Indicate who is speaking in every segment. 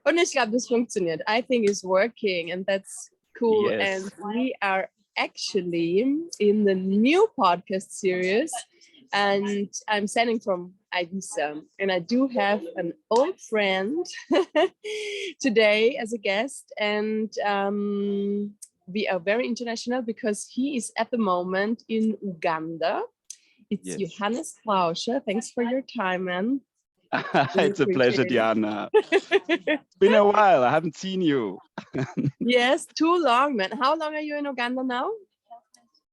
Speaker 1: Und ich glaube, das funktioniert. I think it's working and that's cool.
Speaker 2: Yes.
Speaker 1: And we are actually in the new podcast series and I'm sending from Ibiza and I do have an old friend today as a guest and we are very international because he is at the moment in Uganda. It's
Speaker 2: Yes.
Speaker 1: Johannes Frauscher. Thanks for your time, man.
Speaker 2: It's a pleasure, Diana. It's been a while. I haven't seen you.
Speaker 1: Yes, too long, man. How long are you in Uganda now?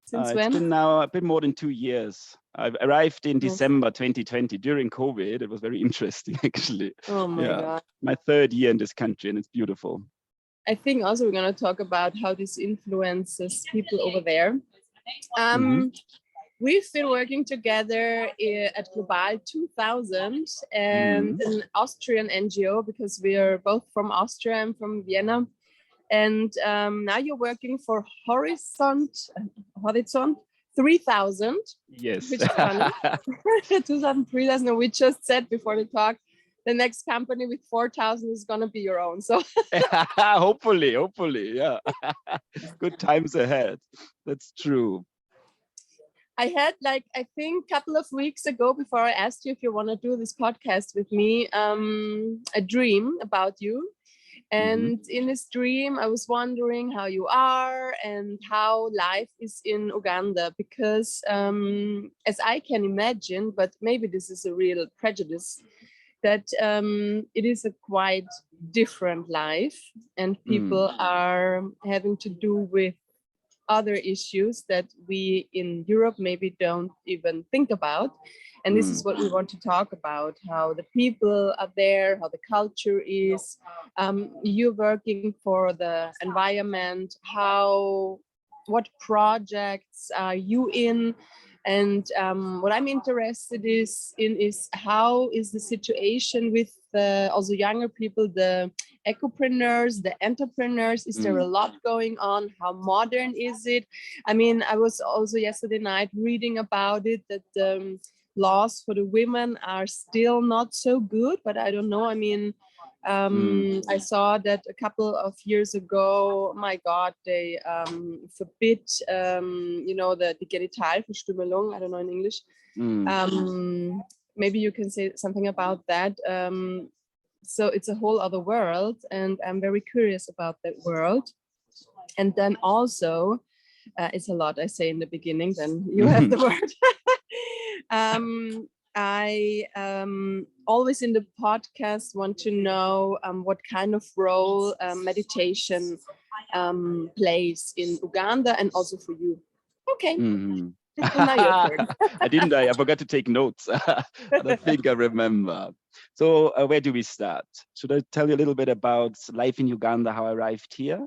Speaker 1: Since when?
Speaker 2: It's been now a bit more than 2 years. I've arrived in December 2020 during COVID. It was very interesting, actually.
Speaker 1: Oh my God.
Speaker 2: My 3rd year in this country, and it's beautiful.
Speaker 1: I think also we're going to talk about how this influences people over there. We've been working together at Global 2000 and an Austrian NGO because we are both from Austria and from Vienna. And now you're working for Horizont 3000.
Speaker 2: Yes.
Speaker 1: Which is funny. 2000, 3000. And we just said before the talk, the next company with 4,000 is going to be your own. So
Speaker 2: hopefully, yeah. Good times ahead. That's true.
Speaker 1: I had I think a couple of weeks ago, before I asked you if you want to do this podcast with me, a dream about you. And in this dream, I was wondering how you are and how life is in Uganda, because as I can imagine, but maybe this is a real prejudice, that it is a quite different life and people are having to do with other issues that we in Europe maybe don't even think about. And this is what we want to talk about, how the people are there, how the culture is. You're working for the environment, what projects are you in? And what I'm interested in is how is the situation with also younger people, the ecopreneurs, the entrepreneurs. Is there a lot going on? How modern is it? I mean, I was also yesterday night reading about it, that the laws for the women are still not so good, but I don't know. I mean, I saw that a couple of years ago, my God, they forbid, the Genitalverstümmelung, I don't know in English. Maybe you can say something about that. So it's a whole other world, and I'm very curious about that world. And then also, it's a lot I say in the beginning, then you have the word. I always in the podcast want to know what kind of role meditation plays in Uganda and also for you. Okay. Now your turn.
Speaker 2: I forgot to take notes. But I think I remember. So where do we start? Should I tell you a little bit about life in Uganda, how I arrived here?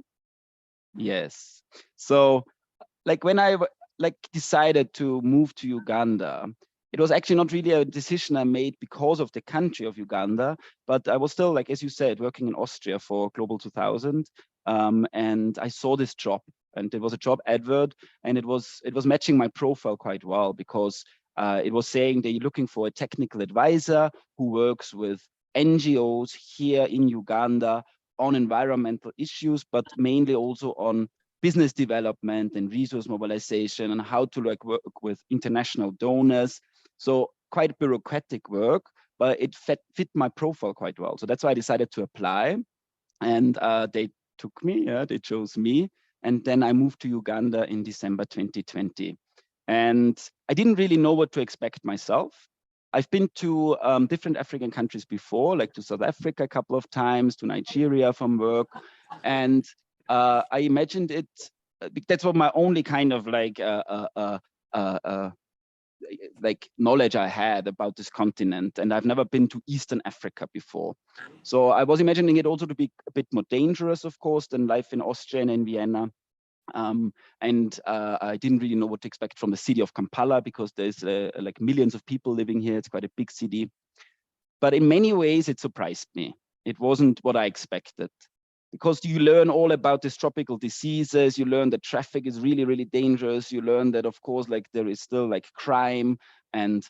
Speaker 2: Yes. So when I decided to move to Uganda, it was actually not really a decision I made because of the country of Uganda, but I was still, as you said, working in Austria for Global 2000, and I saw this job, and it was a job advert, and it was matching my profile quite well, because it was saying that you're looking for a technical advisor who works with NGOs here in Uganda on environmental issues, but mainly also on business development and resource mobilization and how to work with international donors. So quite bureaucratic work, but it fit my profile quite well. So that's why I decided to apply, and they took me, they chose me. And then I moved to Uganda in December 2020. And I didn't really know what to expect myself. I've been to different African countries before, like to South Africa a couple of times, to Nigeria from work. And I imagined it, that's what my only kind of knowledge I had about this continent, and I've never been to Eastern Africa before. So I was imagining it also to be a bit more dangerous, of course, than life in Austria and in Vienna. And I didn't really know what to expect from the city of Kampala, because there's millions of people living here. It's quite a big city. But in many ways, it surprised me. It wasn't what I expected, because you learn all about these tropical diseases. You learn that traffic is really, really dangerous. You learn that, of course, there is still crime, and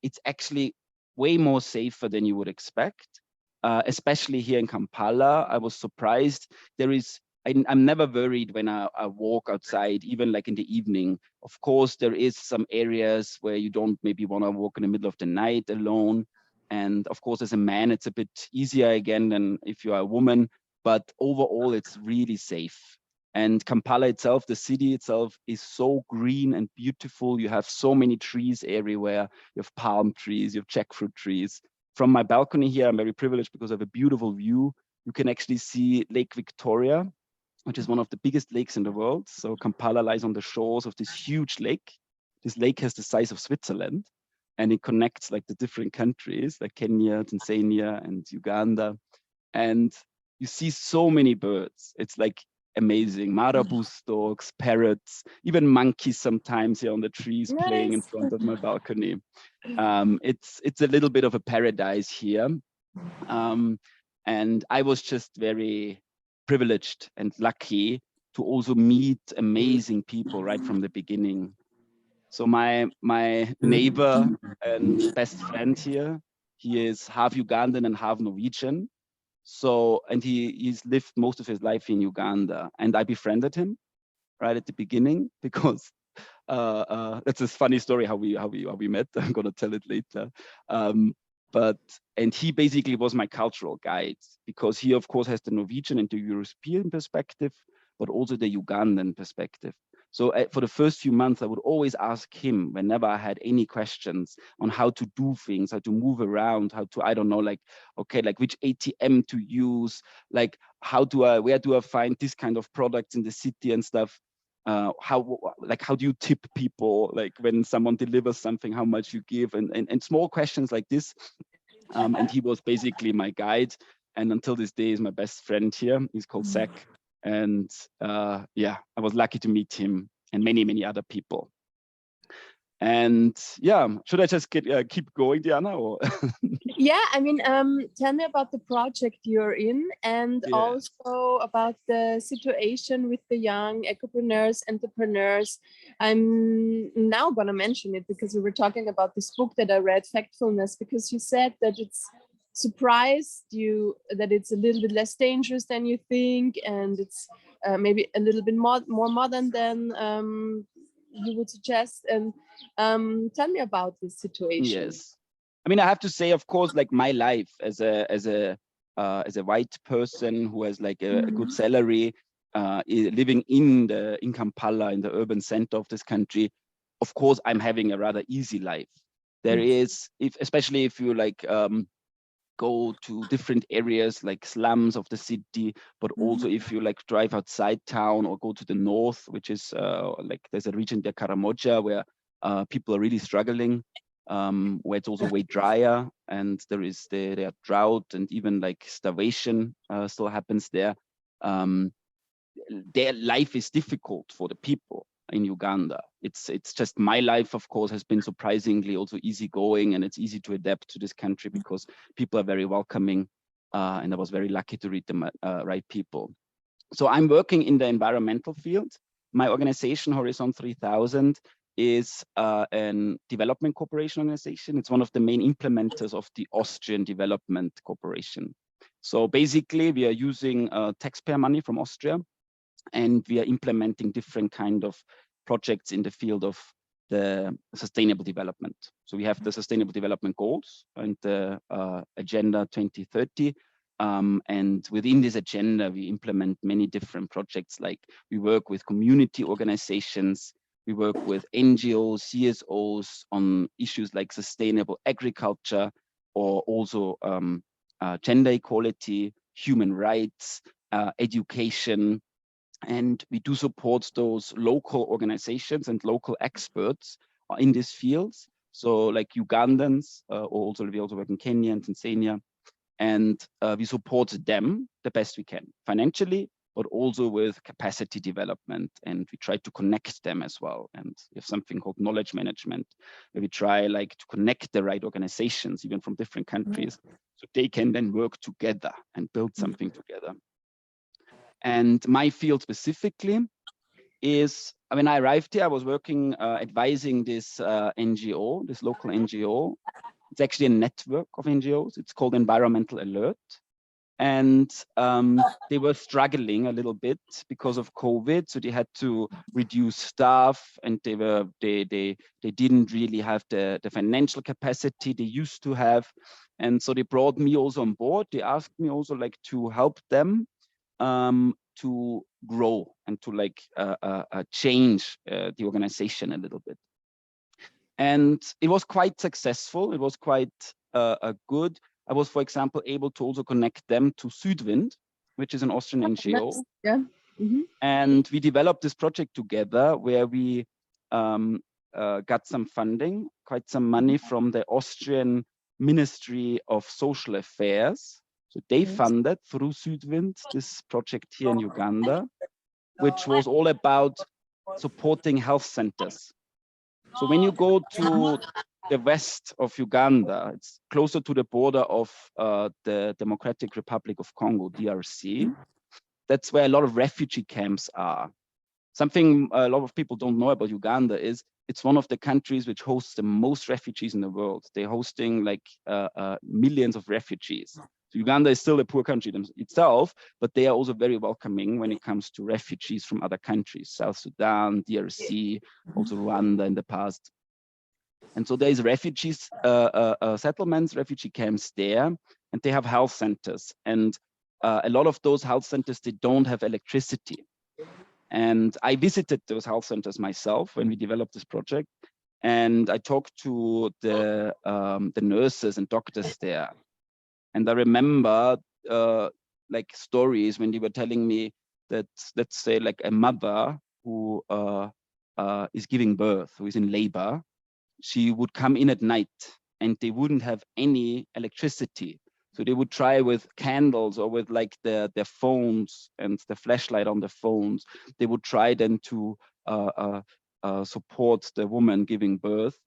Speaker 2: it's actually way more safer than you would expect. especially here in Kampala. I was surprised. I'm never worried when I walk outside, even like in the evening. Of course, there is some areas where you don't maybe want to walk in the middle of the night alone. And of course, as a man, it's a bit easier again than if you are a woman. But overall, it's really safe. And Kampala itself, the city itself, is so green and beautiful. You have so many trees everywhere. You have palm trees, you have jackfruit trees. From my balcony here, I'm very privileged because I have a beautiful view. You can actually see Lake Victoria, which is one of the biggest lakes in the world. So Kampala lies on the shores of this huge lake. This lake has the size of Switzerland, and it connects like the different countries like Kenya, Tanzania, and Uganda. And you see so many birds. It's like amazing. Marabou storks, parrots, even monkeys sometimes here on the trees playing in front of my balcony. It's a little bit of a paradise here. And I was just very privileged and lucky to also meet amazing people right from the beginning. So my neighbor and best friend here, he is half Ugandan and half Norwegian. So, and he's lived most of his life in Uganda, and I befriended him right at the beginning because that's a funny story how we met. I'm gonna tell it later. And he basically was my cultural guide because he of course has the Norwegian and the European perspective, but also the Ugandan perspective. So for the first few months, I would always ask him whenever I had any questions on how to do things, how to move around, how to, I don't know, like, okay, like which ATM to use, like where do I find this kind of products in the city and stuff. How do you tip people, like when someone delivers something, how much you give, and small questions like this. And he was basically my guide, and until this day is my best friend here. He's called Zach, and yeah, I was lucky to meet him and many other people. And yeah, should I just keep going, Diana? Or
Speaker 1: yeah, I mean, tell me about the project you're in, and also about the situation with the young ecopreneurs, entrepreneurs. I'm now going to mention it because we were talking about this book that I read, Factfulness, because you said that it's surprised you that it's a little bit less dangerous than you think, and it's maybe a little bit more modern than you would suggest. And tell me about this situation.
Speaker 2: Yes, I mean, I have to say, of course, like my life as a white person who has like a good salary, living in Kampala, in the urban center of this country, of course, I'm having a rather easy life. There is, especially if you like go to different areas like slums of the city, but also if you like drive outside town or go to the north, which is like there's a region there, Karamoja, where people are really struggling, where it's also way drier, and there are drought and even like starvation still happens there. Their life is difficult for the people in Uganda. It's just my life, of course, has been surprisingly also easygoing, and it's easy to adapt to this country because people are very welcoming, and I was very lucky to read the right people. So I'm working in the environmental field. My organization, Horizon 3000, is a development cooperation organization. It's one of the main implementers of the Austrian Development Corporation. So basically, we are using taxpayer money from Austria, and we are implementing different kind of projects in the field of the sustainable development. So we have the sustainable development goals and the agenda 2030. And within this agenda, we implement many different projects. Like we work with community organizations, we work with NGOs, CSOs on issues like sustainable agriculture, or also gender equality, human rights, education. And we do support those local organizations and local experts in these fields. So like Ugandans, we also work in Kenya and Tanzania, and we support them the best we can financially, but also with capacity development. And we try to connect them as well. And we have something called knowledge management, where we try like to connect the right organizations, even from different countries, so they can then work together and build something together. And my field specifically is, when I arrived here, I was working, advising this NGO, this local NGO, It's actually a network of NGOs. It's called Environmental Alert. And they were struggling a little bit because of COVID, so they had to reduce staff, and they didn't really have the financial capacity they used to have, and so they brought me also on board. They asked me also like to help them to grow and to like change the organization a little bit, and it was quite successful. It was quite good. I was, for example, able to also connect them to Südwind, which is an Austrian NGO.
Speaker 1: Yeah.
Speaker 2: And we developed this project together where we got some funding, quite some money from the Austrian Ministry of Social Affairs. So they funded through Südwind this project here in Uganda, which was all about supporting health centers. So when you go to the west of Uganda, it's closer to the border of the Democratic Republic of Congo, DRC. That's where a lot of refugee camps are. Something a lot of people don't know about Uganda is it's one of the countries which hosts the most refugees in the world. They're hosting like millions of refugees. So Uganda is still a poor country itself, but they are also very welcoming when it comes to refugees from other countries, South Sudan, DRC, also Rwanda in the past. And so there is refugees settlements, refugee camps there, and they have health centers. And a lot of those health centers, they don't have electricity. And I visited those health centers myself when we developed this project. And I talked to the nurses and doctors there. And I remember like stories when they were telling me that, let's say like a mother who is giving birth, who is in labor, she would come in at night and they wouldn't have any electricity. So they would try with candles or with like their phones and the flashlight on the phones. They would try then to support the woman giving birth.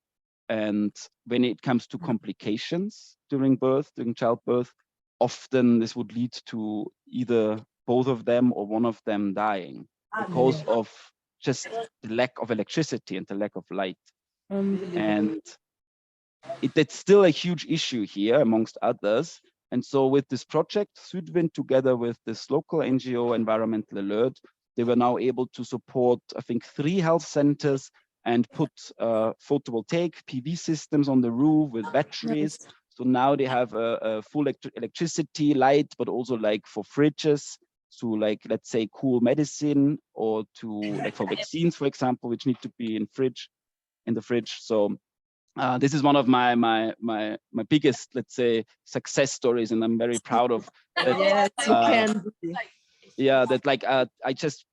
Speaker 2: And when it comes to complications during birth, during childbirth, often this would lead to either both of them or one of them dying because of just the lack of electricity and the lack of light. And that's still a huge issue here, amongst others. And so with this project, Südwind, together with this local NGO, Environmental Alert, they were now able to support, I think, 3 health centers and put photovoltaic PV systems on the roof with batteries. So now they have a full electricity, light, but also like for fridges to like, let's say, cool medicine, or to like for vaccines, for example, which need to be in the fridge. So this is one of my biggest, let's say, success stories, and I'm very proud of that.
Speaker 1: Yes, you can.
Speaker 2: Yeah, that like I just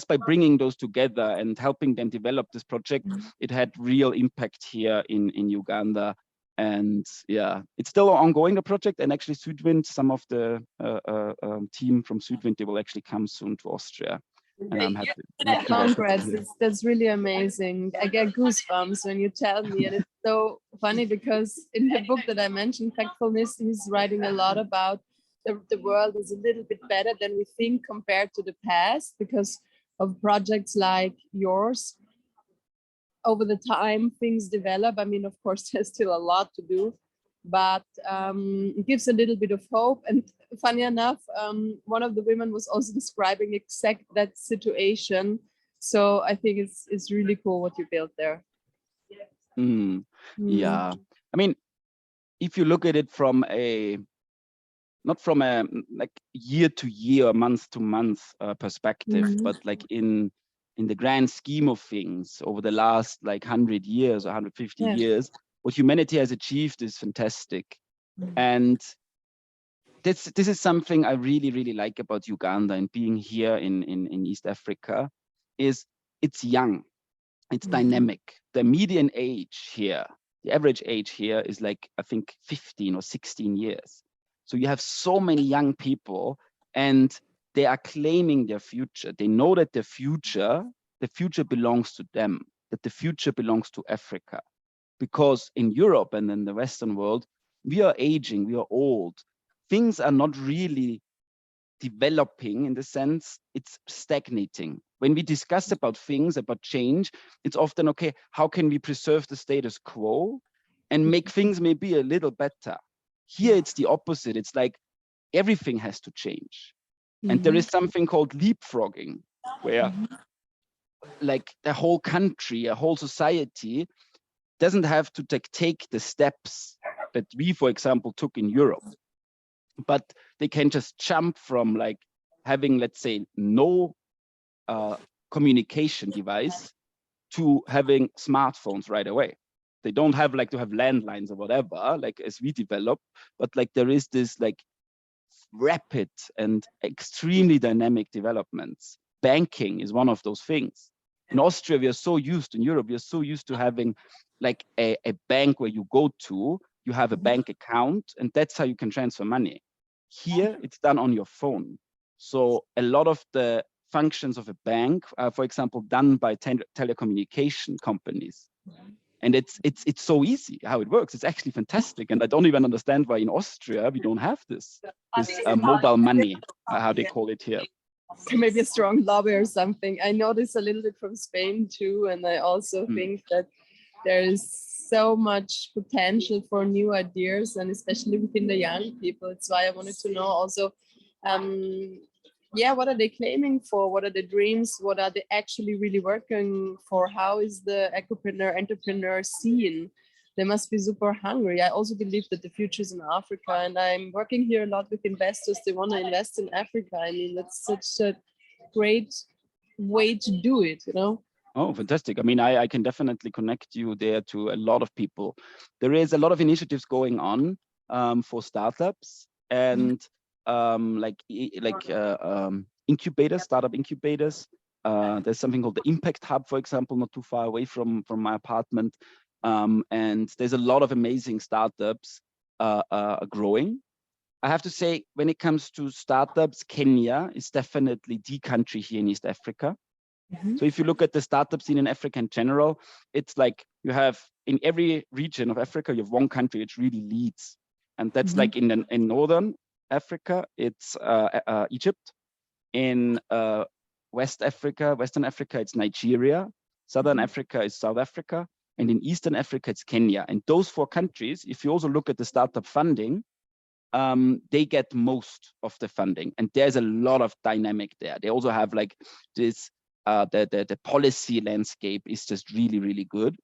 Speaker 2: by bringing those together and helping them develop this project, it had real impact here in Uganda. And yeah, it's still ongoing, the project. And actually Südwind, some of the team from Südwind, they will actually come soon to Austria. And I'm happy.
Speaker 1: Congrats, that's really amazing. I get goosebumps when you tell me, and it's so funny because in the book that I mentioned, Factfulness, he's writing a lot about the world is a little bit better than we think compared to the past because of projects like yours. Over the time, things develop. I mean, of course, there's still a lot to do, but it gives a little bit of hope. And funny enough, one of the women was also describing exact that situation. So I think it's really cool what you built there.
Speaker 2: Yeah, I mean, if you look at it from not from a like year to year, month to month perspective, but like in the grand scheme of things over the last like 100 years or 150 years, what humanity has achieved is fantastic. And this is something I really like about Uganda and being here in East Africa, is it's young, it's dynamic. The median age here, the average age here is like, I think 15 or 16 years. So you have so many young people and they are claiming their future. They know that the future belongs to them, that the future belongs to Africa. Because in Europe and in the Western world, we are aging, we are old. Things are not really developing in the sense, it's stagnating. When we discuss about things, about change, it's often, okay, how can we preserve the status quo and make things maybe a little better. Here it's the opposite. It's like everything has to change. And there is something called leapfrogging, where like the whole country, a whole society doesn't have to take the steps that we, for example, took in Europe, but they can just jump from like having, let's say, no communication device to having smartphones right away. They don't have like to have landlines or whatever, like as we develop, but like there is this like rapid and extremely dynamic developments. Banking is one of those things. In Austria, we are so used, in Europe, we are so used to having like a bank where you go to, you have a bank account, and that's how you can transfer money. Here, it's done on your phone. So a lot of the functions of a bank are, for example, done by telecommunication companies. And it's so easy how it works. It's actually fantastic. And I don't even understand why in Austria we don't have this mobile money, how they call it here.
Speaker 1: Maybe a strong lobby or something. I know this a little bit from Spain too, and I also think that there is so much potential for new ideas, and especially within the young people. It's why I wanted to know also, what are they claiming for? What are the dreams? What are they actually really working for? How is the entrepreneur scene? They must be super hungry. I also believe that the future is in Africa, and I'm working here a lot with investors. They want to invest in Africa. I mean, that's such a great way to do it, you know?
Speaker 2: Oh, fantastic. I mean, I can definitely connect you there to a lot of people. There is a lot of initiatives going on for startups and incubators, startup incubators. There's something called the Impact Hub, for example, not too far away from my apartment. And there's a lot of amazing startups growing. I have to say, when it comes to startups, Kenya is definitely the country here in East Africa. So if you look at the startup scene in Africa in general, it's like you have in every region of Africa, you have one country which really leads. And that's like in Northern Africa, it's Egypt. In Western Africa, it's Nigeria. Southern Africa is South Africa. And in Eastern Africa, it's Kenya. And those 4 countries, if you also look at the startup funding, they get most of the funding. And there's a lot of dynamic there. They also have like this, the policy landscape is just really, really good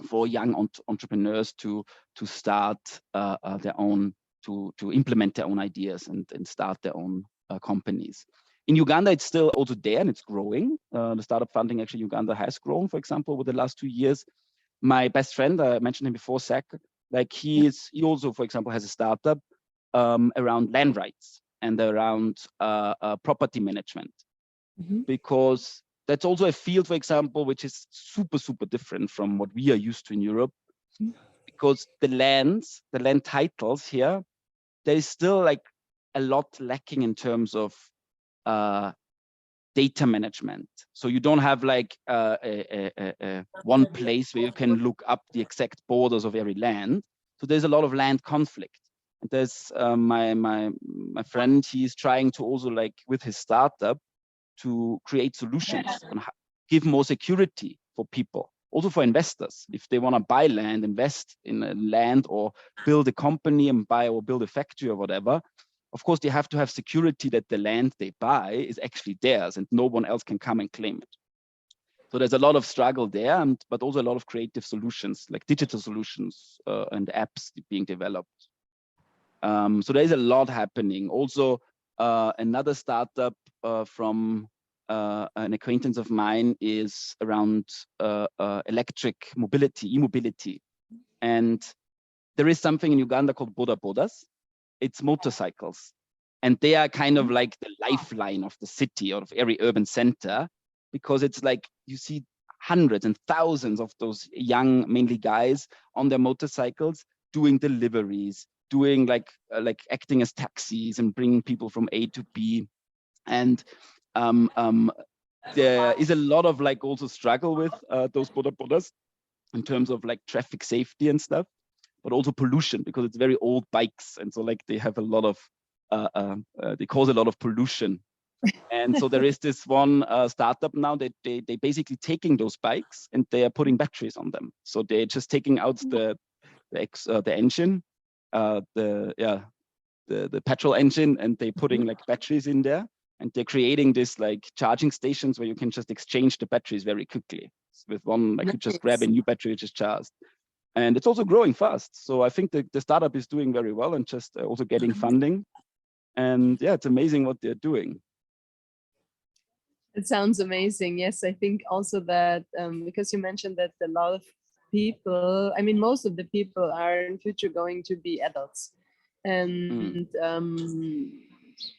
Speaker 2: for young entrepreneurs to start their own, to implement their own ideas and start their own companies. In Uganda, it's still also there and it's growing. The startup funding actually Uganda has grown, for example, over the last 2 years. My best friend, I mentioned him before, Zach, like he also, for example, has a startup around land rights and around property management, because that's also a field, for example, which is super, super different from what we are used to in Europe, because the land titles here, there is still like a lot lacking in terms of data management. So you don't have like one place where you can look up the exact borders of every land. So there's a lot of land conflict. And there's my friend, he's trying to also like with his startup to create solutions and give more security for people, also for investors. If they want to buy land, invest in a land or build a company and buy or build a factory or whatever, of course, they have to have security that the land they buy is actually theirs and no one else can come and claim it. So there's a lot of struggle there, but also a lot of creative solutions, like digital solutions and apps being developed. So there is a lot happening. Also, another startup from an acquaintance of mine is around electric mobility, e-mobility. And there is something in Uganda called boda bodas. It's motorcycles. And they are kind of like the lifeline of the city or of every urban center, because it's like you see hundreds and thousands of those young, mainly guys on their motorcycles doing deliveries, doing like acting as taxis and bringing people from A to B. And there is a lot of like also struggle with those boda bodas in terms of like traffic safety and stuff, but also pollution, because it's very old bikes. And so like they have a lot of, they cause a lot of pollution. And so there is this one startup now that they basically taking those bikes and they are putting batteries on them. So they're just taking out the engine, the petrol engine, and they're putting like batteries in there, and they're creating this like charging stations where you can just exchange the batteries very quickly. With one, like you just grab a new battery which is charged. And it's also growing fast. So I think the startup is doing very well and just also getting funding. And yeah, it's amazing what they're doing.
Speaker 1: It sounds amazing. Yes, I think also that because you mentioned that a lot of people, I mean, most of the people are in future going to be adults, and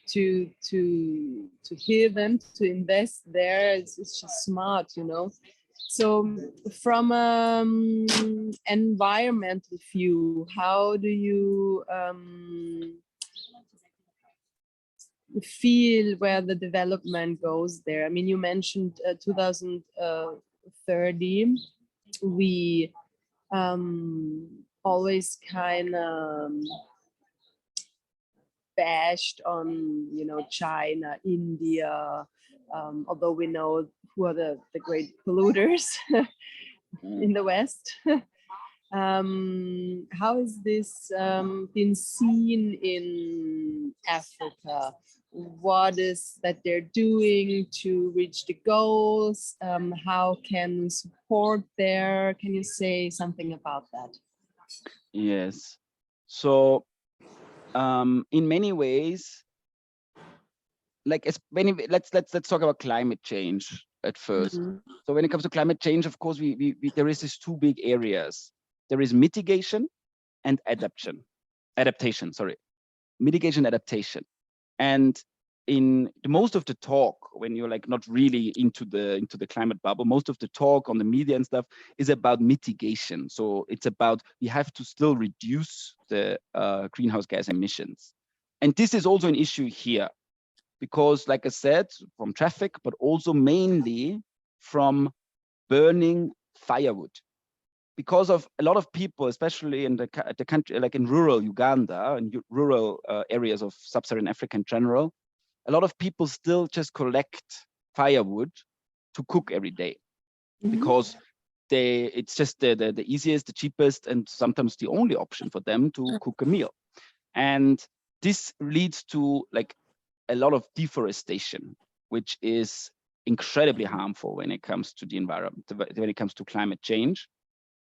Speaker 1: to hear them to invest there, it's just smart, you know. So from environmental view, how do you feel where the development goes there? I mean, you mentioned 2030. We always kind of bashed on, you know, China, India, although we know who are the great polluters in the West. How is this been seen in Africa? What is that they're doing to reach the goals? How can we support there? Can you say something about that?
Speaker 2: Yes. So in many ways, like let's talk about climate change at first. So when it comes to climate change, of course, we there is these two big areas. There is mitigation and adaptation. Sorry, mitigation, adaptation. And in most of the talk, when you're like not really into the climate bubble, most of the talk on the media and stuff is about mitigation. So it's about we have to still reduce the greenhouse gas emissions. And this is also an issue here, because like I said, from traffic, but also mainly from burning firewood. Because of a lot of people, especially in the country, like in rural Uganda and rural areas of sub-Saharan Africa in general, a lot of people still just collect firewood to cook every day, because it's just the easiest, the cheapest, and sometimes the only option for them to cook a meal. And this leads to like a lot of deforestation, which is incredibly harmful when it comes to the environment, when it comes to climate change.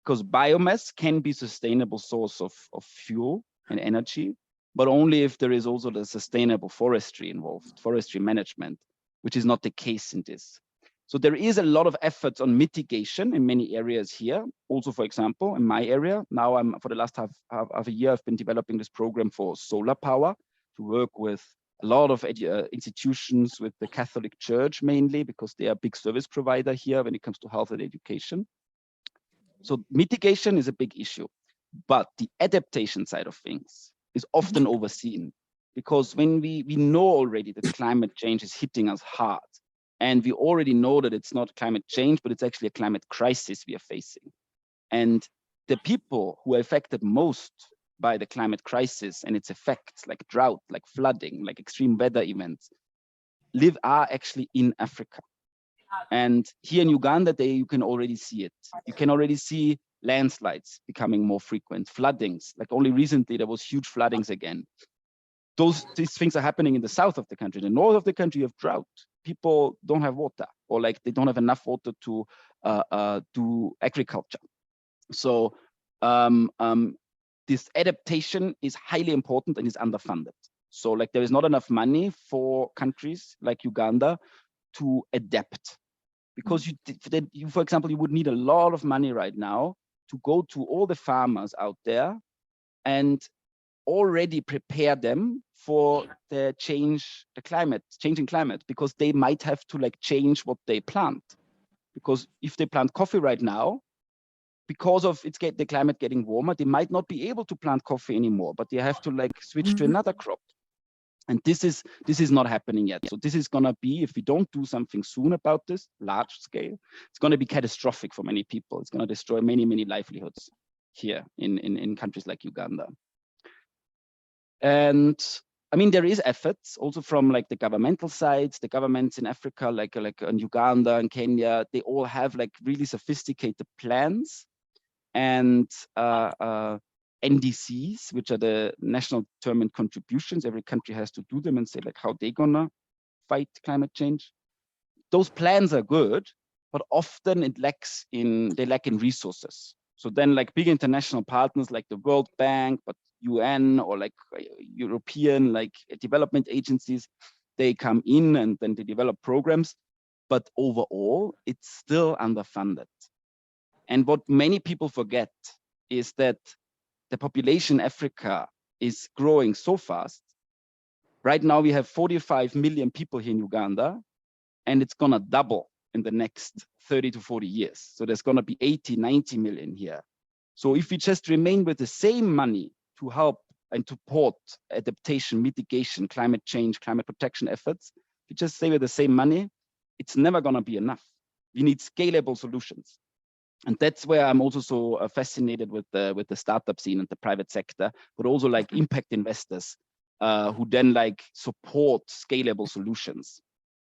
Speaker 2: Because biomass can be a sustainable source of fuel and energy, but only if there is also the sustainable forestry involved, forestry management, which is not the case in this. So there is a lot of efforts on mitigation in many areas here. Also, for example, in my area, now for the last half a year, I've been developing this program for solar power to work with a lot of institutions, with the Catholic Church mainly, because they are a big service provider here when it comes to health and education. So mitigation is a big issue, but the adaptation side of things is often overseen, because when we know already that climate change is hitting us hard, and we already know that it's not climate change, but it's actually a climate crisis we are facing. And the people who are affected most by the climate crisis and its effects, like drought, like flooding, like extreme weather events, are actually in Africa. And here in Uganda, you can already see it. You can already see landslides becoming more frequent, floodings. Like only recently, there was huge floodings again. These things are happening in the south of the country. In the north of the country, you have drought. People don't have water, or like they don't have enough water to do agriculture. So this adaptation is highly important and is underfunded. So like there is not enough money for countries like Uganda to adapt. Because you, for example, you would need a lot of money right now to go to all the farmers out there and already prepare them for the changing climate, because they might have to like change what they plant. Because if they plant coffee right now, because of the climate getting warmer, they might not be able to plant coffee anymore, but they have to like switch to another crop. And this is not happening yet. So this is going to be, if we don't do something soon about this, large scale, it's going to be catastrophic for many people. It's going to destroy many, many livelihoods here in countries like Uganda. And I mean, there is efforts also from like the governmental sides, the governments in Africa, like in Uganda and Kenya, they all have like really sophisticated plans. And NDCs, which are the national determined contributions. Every country has to do them and say like how they're gonna fight climate change. Those plans are good, but often they lack in resources. So then like big international partners like the World Bank, but UN or like European like development agencies, they come in and then they develop programs. But overall, it's still underfunded. And what many people forget is that the population in Africa is growing so fast. Right now, we have 45 million people here in Uganda, and it's gonna double in the next 30 to 40 years. So there's gonna be 80, 90 million here. So if we just remain with the same money to help and support adaptation, mitigation, climate change, climate protection efforts, if we just stay with the same money, it's never gonna be enough. We need scalable solutions. And that's where I'm also so fascinated with the startup scene and the private sector, but also like impact investors who then like support scalable solutions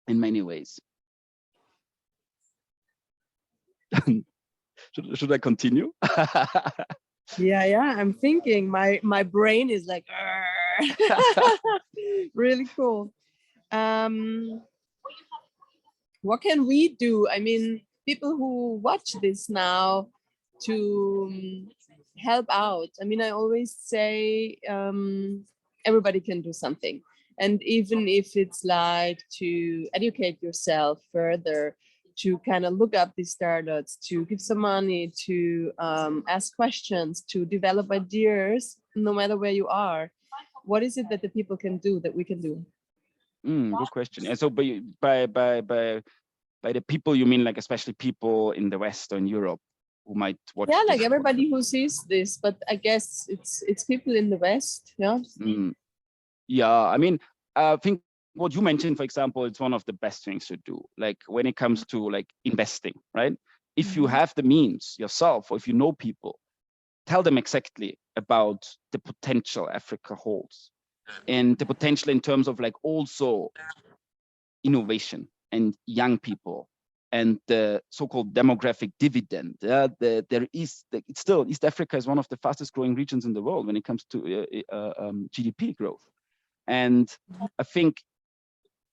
Speaker 2: in many ways. Should I continue?
Speaker 1: Yeah, I'm thinking my brain is like really cool. What can we do? I mean, people who watch this now to help out. I mean, I always say everybody can do something. And even if it's like to educate yourself further, to kind of look up these startups, to give some money, to ask questions, to develop ideas, no matter where you are. What is it that the people can do, that we can do?
Speaker 2: Good question. And so by the people, you mean like especially people in the West or in Europe who might watch?
Speaker 1: Yeah, like everybody who sees this, but I guess it's people in the West. Yeah.
Speaker 2: Yeah, I mean, I think what you mentioned, for example, it's one of the best things to do. Like when it comes to like investing, right? If you have the means yourself, or if you know people, tell them exactly about the potential Africa holds, and the potential in terms of like also innovation and young people and the so-called demographic dividend. It's still, East Africa is one of the fastest growing regions in the world when it comes to GDP growth. And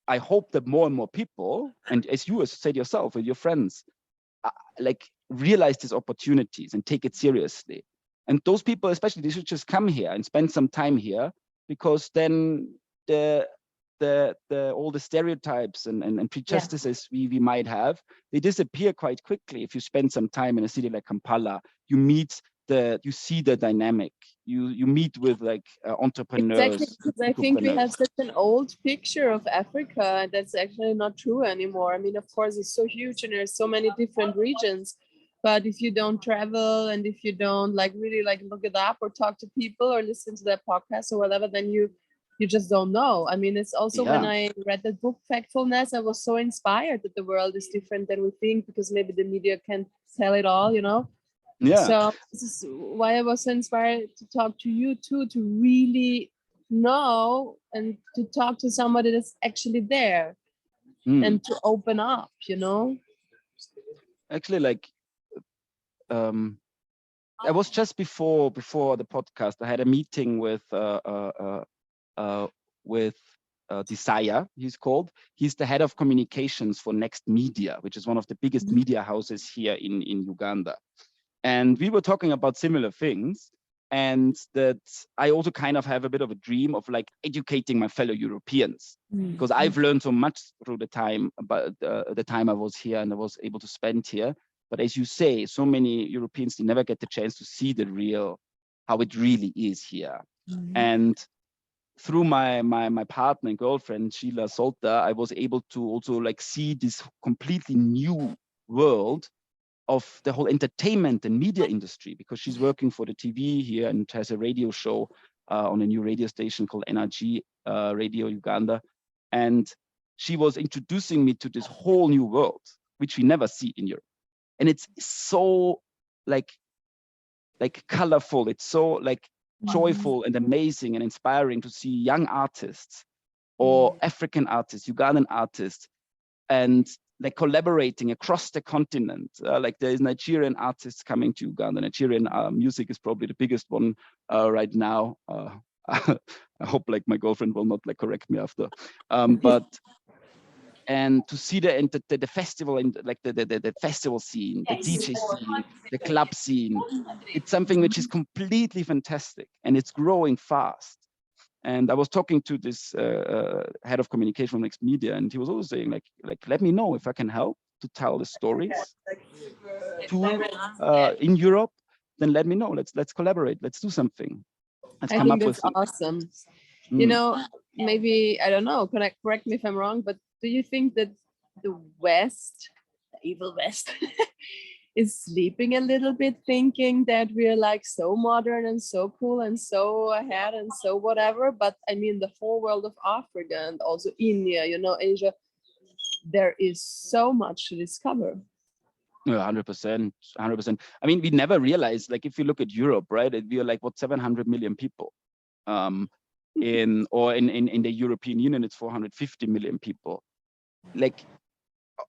Speaker 2: I hope that more and more people, and as you said yourself with your friends, like realize these opportunities and take it seriously. And those people, especially, they should just come here and spend some time here, because then all the stereotypes and prejudices we might have, they disappear quite quickly. If you spend some time in a city like Kampala, you see the dynamic. You meet with like entrepreneurs.
Speaker 1: Exactly, because I think we have such an old picture of Africa, and that's actually not true anymore. I mean, of course, it's so huge and there's so many different regions. But if you don't travel and if you don't like really like look it up or talk to people or listen to their podcast or whatever, then you just don't know. I mean, it's also when I read the book Factfulness, I was so inspired that the world is different than we think, because maybe the media can't tell it all, you know? Yeah. So this is why I was so inspired to talk to you too, to really know and to talk to somebody that's actually there and to open up, you know?
Speaker 2: Actually, like, I was just before the podcast, I had a meeting with Desire, he's called. He's the head of communications for Next Media, which is one of the biggest media houses here in Uganda. And we were talking about similar things, and that I also kind of have a bit of a dream of like educating my fellow Europeans, because I've learned so much through the time about the time I was here and I was able to spend here. But as you say, so many Europeans, they never get the chance to see how it really is here. And through my partner and girlfriend, Sheila Solta, I was able to also like see this completely new world of the whole entertainment and media industry, because she's working for the TV here and has a radio show on a new radio station called NRG Radio Uganda. And she was introducing me to this whole new world, which we never see in Europe. And it's so like colorful. It's so like joyful and amazing and inspiring to see young artists or African artists, Ugandan artists, and like collaborating across the continent. Like there is Nigerian artists coming to Uganda. Nigerian music is probably the biggest one right now. I hope like my girlfriend will not like correct me after. But and to see the festival and like the festival scene, the DJ scene, the club scene, it's something which is completely fantastic and it's growing fast. And I was talking to this head of communication from Next Media, and he was always saying, like, let me know if I can help to tell the stories to in Europe. Then let me know. Let's collaborate. Let's do something. Let's come up with something.
Speaker 1: Awesome. You know, maybe I don't know. Correct me if I'm wrong, but do you think that the West, the evil West, is sleeping a little bit, thinking that we're like so modern and so cool and so ahead and so whatever? But I mean, the whole world of Africa and also India, you know, Asia, there is so much to discover.
Speaker 2: 100%, 100%. I mean, we never realized, like, if you look at Europe, right, we are like, what, 700 million people. In the European Union, it's 450 million people. Like,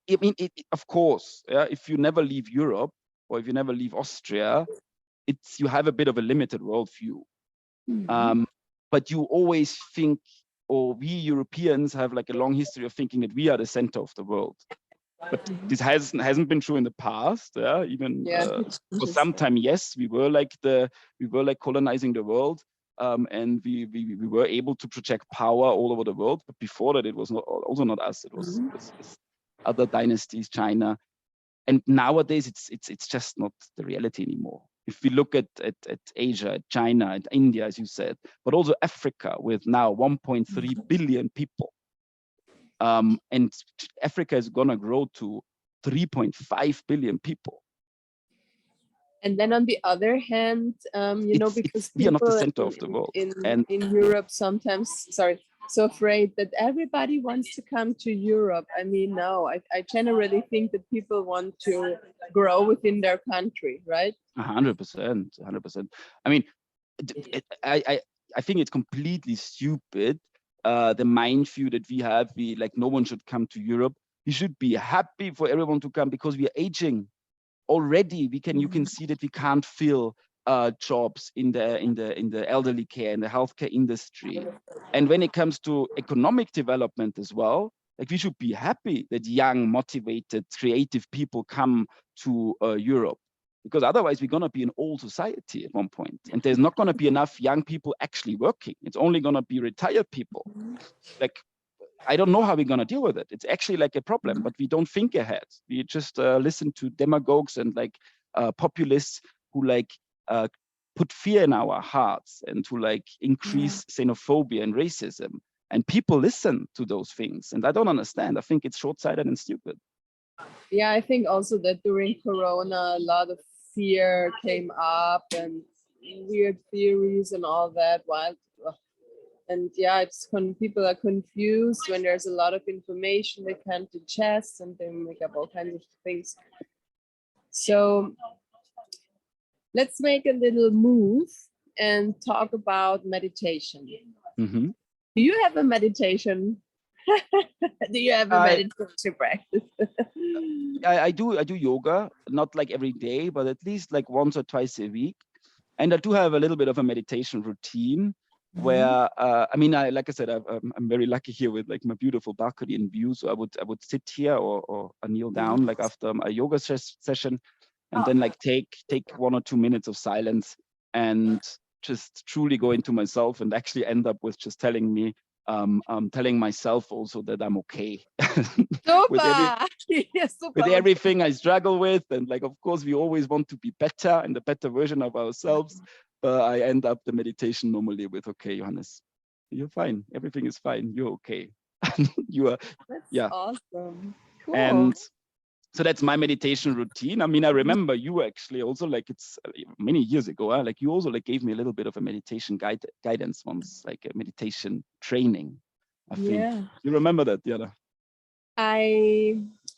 Speaker 2: I mean, of course, yeah, if you never leave Europe or if you never leave Austria, you have a bit of a limited worldview. But you always think, or we Europeans have like a long history of thinking that we are the center of the world. But this hasn't been true in the past. Yeah, even for some time, yes, we were like colonizing the world, and we were able to project power all over the world. But before that, it was also not us. It was other dynasties, China, and nowadays it's just not the reality anymore. If we look at Asia, at China, at India, as you said, but also Africa with now 1.3 billion people. And Africa is going to grow to 3.5 billion people.
Speaker 1: And then on the other hand, you know, because
Speaker 2: we are not the center of the world.
Speaker 1: In Europe sometimes, so afraid that everybody wants to come to Europe. I mean, no, I generally think that people want to grow within their country, right?
Speaker 2: 100%, 100%. I mean, I think it's completely stupid. The mind view that we have, no one should come to Europe. We should be happy for everyone to come because we are aging already. You can see that we can't fill jobs in the elderly care, in the healthcare industry. And when it comes to economic development as well, like we should be happy that young, motivated, creative people come to Europe. Because otherwise we're going to be an old society at one point, and there's not going to be enough young people actually working. It's only going to be retired people. Like, I don't know how we're going to deal with it. It's actually like a problem, but we don't think ahead. We just listen to demagogues and populists who put fear in our hearts and to increase xenophobia and racism. And people listen to those things, and I don't understand. I think it's short-sighted and stupid.
Speaker 1: Yeah, I think also that during Corona, a lot of fear came up and weird theories and all that. And yeah, people are confused when there's a lot of information they can't digest, and they make up all kinds of things. So let's make a little move and talk about meditation.
Speaker 2: Mm-hmm.
Speaker 1: Do you have a meditation? Do you have a meditation practice?
Speaker 2: I do yoga, not like every day, but at least like once or twice a week. And I do have a little bit of a meditation routine where, like I said, I'm very lucky here with like my beautiful balcony and view. So I would sit here or kneel down like after a yoga session, and then like take 1 or 2 minutes of silence and just truly go into myself, and actually end up with just telling myself also that I'm okay. with everything I struggle with. And like, of course, we always want to be better and the better version of ourselves. But I end up the meditation normally with, okay, Johannes, you're fine. Everything is fine. You're okay.
Speaker 1: That's awesome. Cool.
Speaker 2: And so that's my meditation routine. I mean, I remember you actually also, like, it's many years ago, like you also like gave me a little bit of a meditation guidance once, like a meditation training, I think. You remember that, Diana?
Speaker 1: I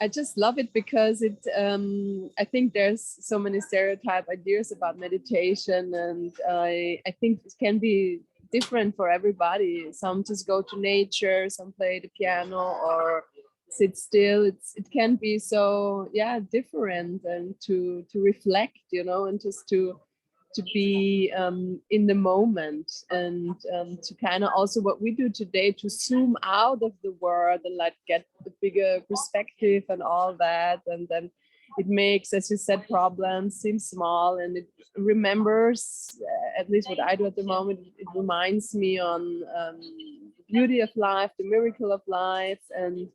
Speaker 1: just love it because I think there's so many stereotype ideas about meditation, and I think it can be different for everybody. Some just go to nature, some play the piano, or sit still. It can be so different, and to reflect, and just to be in the moment, and to kind of also what we do today, to zoom out of the world and like get the bigger perspective and all that. And then it makes, as you said, problems seem small, and it remembers, at least what I do at the moment, it reminds me on the beauty of life, the miracle of life, and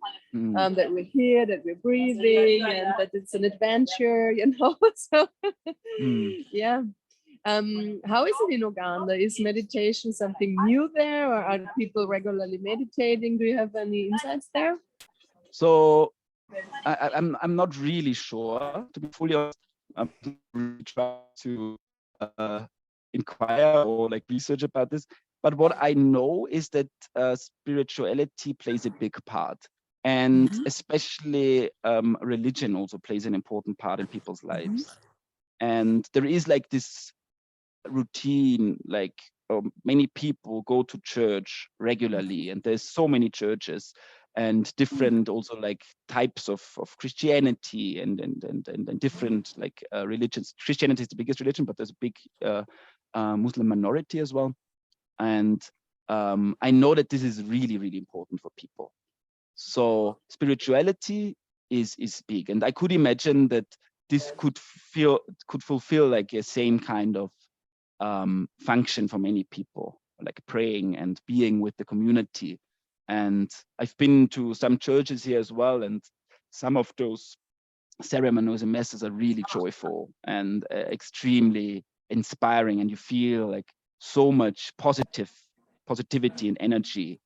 Speaker 1: that we're here, that we're breathing, and that it's an adventure, So yeah. How is it in Uganda? Is meditation something new there, or are people regularly meditating? Do you have any insights there?
Speaker 2: So I'm not really sure, to be fully honest. I'm really trying to inquire or like research about this. But what I know is that spirituality plays a big part, and especially religion also plays an important part in people's lives. And there is like this routine, like many people go to church regularly, and there's so many churches and different also like types of Christianity and different like religions. Christianity is the biggest religion, but there's a big Muslim minority as well. And I know that this is really, really important for people. So spirituality is big, and I could imagine that this could fulfill like a same kind of function for many people, like praying and being with the community. And I've been to some churches here as well, and some of those ceremonies and masses are really joyful and extremely inspiring, and you feel like so much positivity and energy.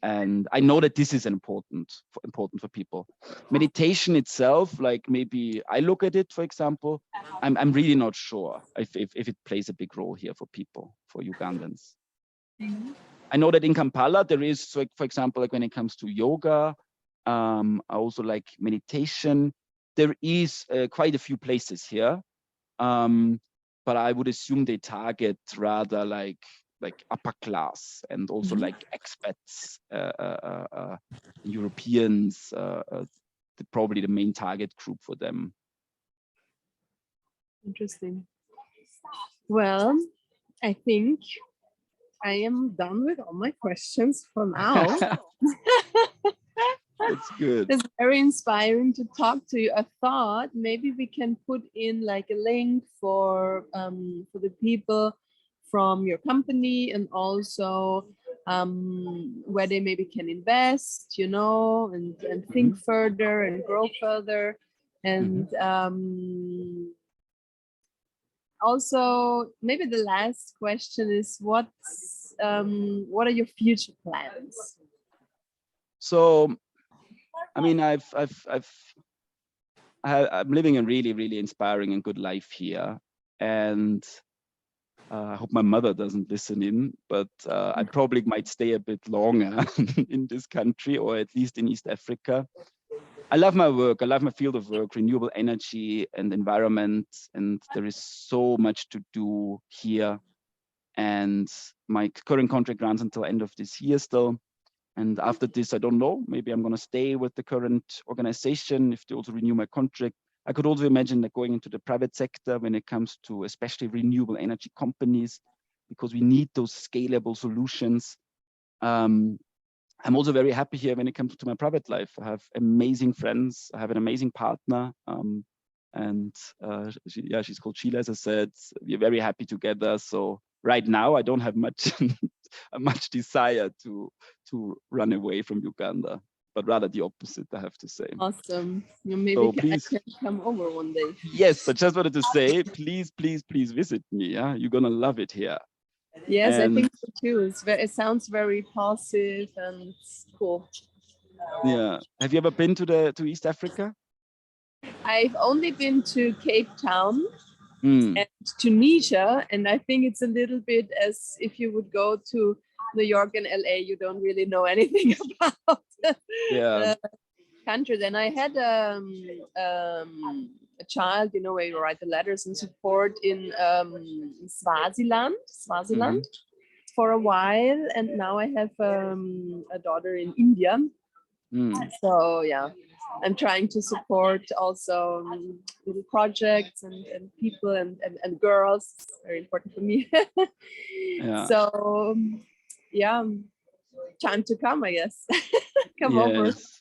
Speaker 2: And I know that this is important for people. Meditation itself, like maybe I look at it, for example, I'm really not sure if it plays a big role here for people, for Ugandans. I know that in Kampala there is, so for example, like when it comes to yoga, also like meditation, there is quite a few places here, but I would assume they target rather like upper class, and also like expats, Europeans, probably the main target group for them.
Speaker 1: Interesting. Well, I think I am done with all my questions for now.
Speaker 2: That's good.
Speaker 1: It's very inspiring to talk to you. I thought maybe we can put in like a link for the people from your company, and also where they maybe can invest, and think further and grow further. And also maybe the last question is, what are your future plans?
Speaker 2: So, I mean, I'm living a really, really inspiring and good life here, and I hope my mother doesn't listen in, but I probably might stay a bit longer in this country, or at least in East Africa. I love my work. I love my field of work, renewable energy and environment, and there is so much to do here. And my current contract runs until end of this year still. And after this, I don't know, maybe I'm going to stay with the current organization if they also renew my contract. I could also imagine like going into the private sector when it comes to especially renewable energy companies, because we need those scalable solutions. I'm also very happy here when it comes to my private life. I have amazing friends. I have an amazing partner. And she's called Sheila, as I said. We're very happy together. So right now, I don't have much much desire to run away from Uganda, but rather the opposite, I have to say.
Speaker 1: Awesome. Maybe
Speaker 2: so
Speaker 1: I can come over one day.
Speaker 2: Yes, I just wanted to say, please visit me. Yeah, you're gonna love it here.
Speaker 1: Yes, I think so too. It sounds very positive and cool.
Speaker 2: Yeah. Have you ever been to East Africa?
Speaker 1: I've only been to Cape Town and Tunisia, and I think it's a little bit as if you would go to New York and LA. You don't really know anything about the country. Then I had a child, where you write the letters and support in Swaziland for a while, and now I have a daughter in India. So yeah, I'm trying to support also little projects and people and girls. It's very important for me.
Speaker 2: Yeah.
Speaker 1: So yeah, time to come, I guess. Come over.
Speaker 2: Yes.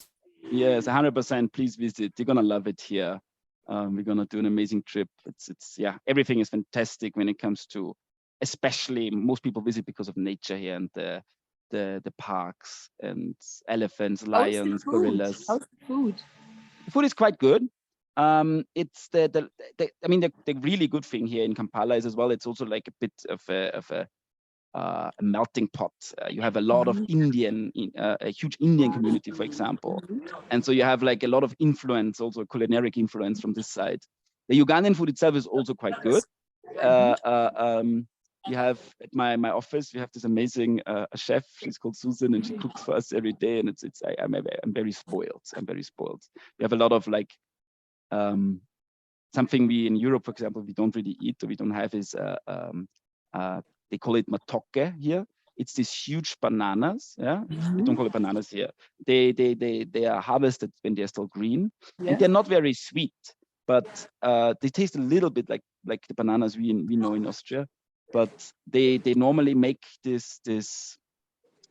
Speaker 2: Yes, 100%. Please visit. You're gonna love it here. We're gonna do an amazing trip. It's yeah, everything is fantastic when it comes to, especially most people visit because of nature here and the parks and elephants,
Speaker 1: How's the
Speaker 2: lions,
Speaker 1: food?
Speaker 2: gorillas.
Speaker 1: How's the food?
Speaker 2: The food is quite good. It's I mean the really good thing here in Kampala is as well. It's also like a bit of a melting pot. You have a lot of a huge Indian community, for example. And so you have like a lot of influence, also culinary influence from this side. The Ugandan food itself is also quite good. We have at my office, we have this amazing chef. She's called Susan, and she cooks for us every day. And I'm very spoiled. I'm very spoiled. We have a lot of like something we in Europe, for example, we don't really eat or we don't have is they call it matoke here. It's these huge bananas. Yeah, we don't call it bananas here. They are harvested when they're still green, and they're not very sweet, but they taste a little bit like the bananas we know in Austria. But they normally make this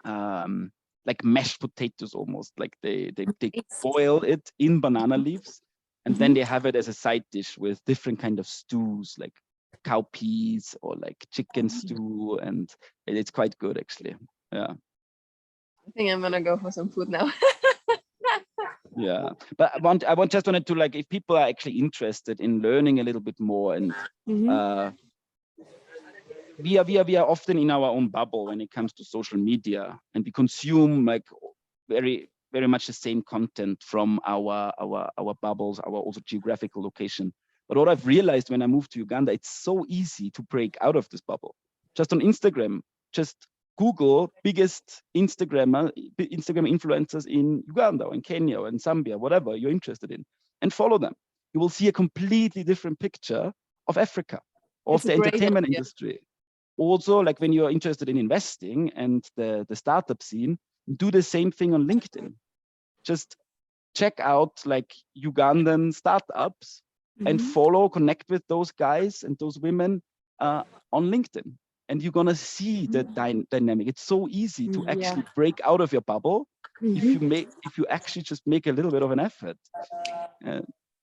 Speaker 2: like mashed potatoes almost. Like they boil it in banana leaves, and then they have it as a side dish with different kind of stews like cowpeas or like chicken stew, and it's quite good actually. Yeah.
Speaker 1: I think I'm gonna go for some food now.
Speaker 2: Yeah, but just wanted to, like, if people are actually interested in learning a little bit more, and we are often in our own bubble when it comes to social media, and we consume like very much the same content from our bubbles, our also geographical location. But what I've realized when I moved to Uganda, it's so easy to break out of this bubble. Just on Instagram, just Google biggest Instagram influencers in Uganda or in Kenya or in Zambia, whatever you're interested in, and follow them. You will see a completely different picture of Africa, of the entertainment industry. Also, like when you're interested in investing and the startup scene, do the same thing on LinkedIn. Just check out like Ugandan startups and connect with those guys and those women on LinkedIn. And you're gonna see the dynamic. It's so easy to actually break out of your bubble if you actually just make a little bit of an effort.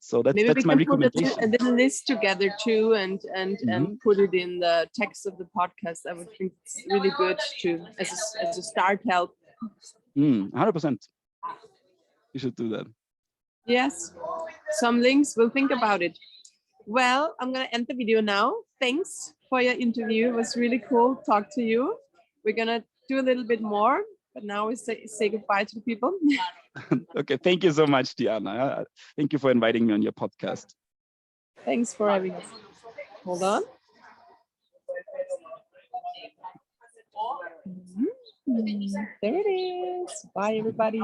Speaker 2: So that's my recommendation.
Speaker 1: Put a little list together too, and put it in the text of the podcast. I would think it's really good to as a start help.
Speaker 2: 100%. You should do that.
Speaker 1: Yes, some links. We'll think about it. Well, I'm gonna end the video now. Thanks for your interview. It was really cool to talk to you. We're gonna do a little bit more, but now we say goodbye to the people.
Speaker 2: Okay, thank you so much, Diana. Thank you for inviting me on your podcast.
Speaker 1: Thanks for having us. Hold on. There it is. Bye, everybody.